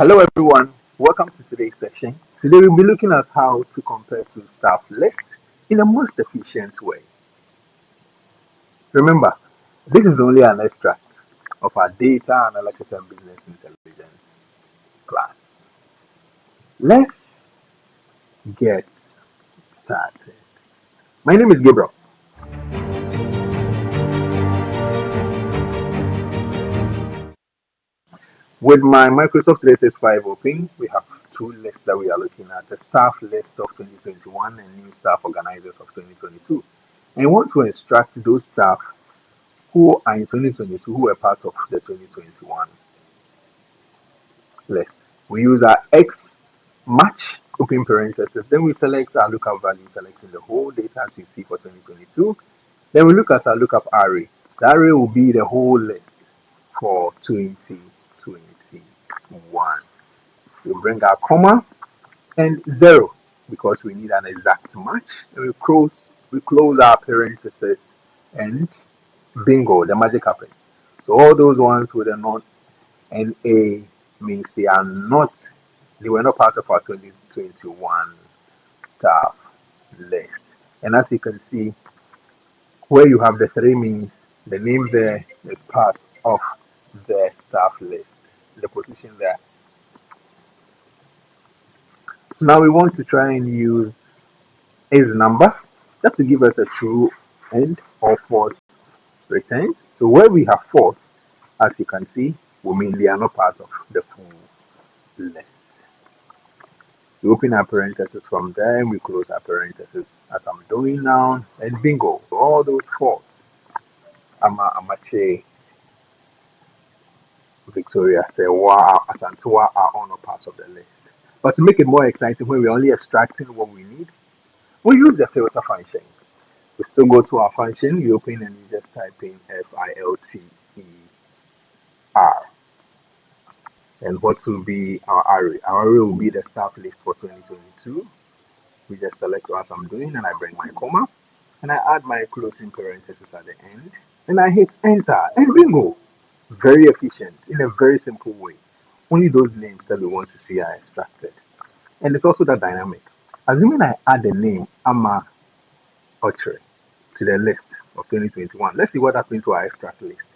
Hello everyone, welcome to today's session. Today we'll be looking at how to compare two staff lists in the most efficient way. Remember, this is only an extract of our data analysis and business intelligence class. Let's get started. My name is Gabriel. With my Microsoft 365 open, we have two lists that we are looking at, the staff list of 2021 and new staff organizers of 2022. And we want to extract those staff who are in 2022 who were part of the 2021 list. We use our XMATCH open parentheses, then we select our lookup value, selecting the whole data as we see for 2022. Then we look at our lookup array. The array will be the whole list for 2021. We bring our comma and 0 because we need an exact match. And we close our parentheses and bingo, the magic happens. So all those ones with a not and a means they were not part of our 2021 staff list. And as you can see, where you have the 3 means the name there is part of the staff list, the position there. So now we want to try and use is number just to give us a true and or false returns. So where we have false, as you can see, will mean they are not part of the full list. We open our parentheses from there and we close our parentheses as I'm doing now, and bingo, all those false. Amache, Victoria, Sewa, Asantua are all not part of the list. But to make it more exciting, when we're only extracting what we need, we use the filter function. We still go to our function, you open and you just type in filter. And what will be our array? Our array will be the staff list for 2022. We just select what I'm doing and I bring my comma and I add my closing parentheses at the end and I hit enter and bingo. Very efficient in a very simple way. Only those names that we want to see are extracted. And it's also that dynamic. Assuming I add the name Ama Ochre to the list of 2021, let's see what happens to our extras list.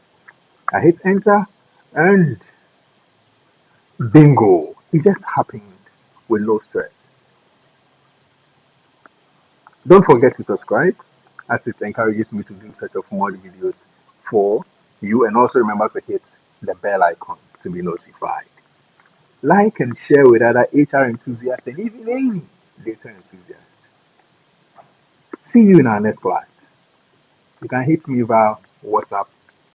I hit enter and bingo. It just happened with no stress. Don't forget to subscribe as it encourages me to do such of more videos for you, and also remember to hit the bell icon to be notified. Like and share with other HR enthusiasts and even any data enthusiasts. See you in our next class. You can hit me via WhatsApp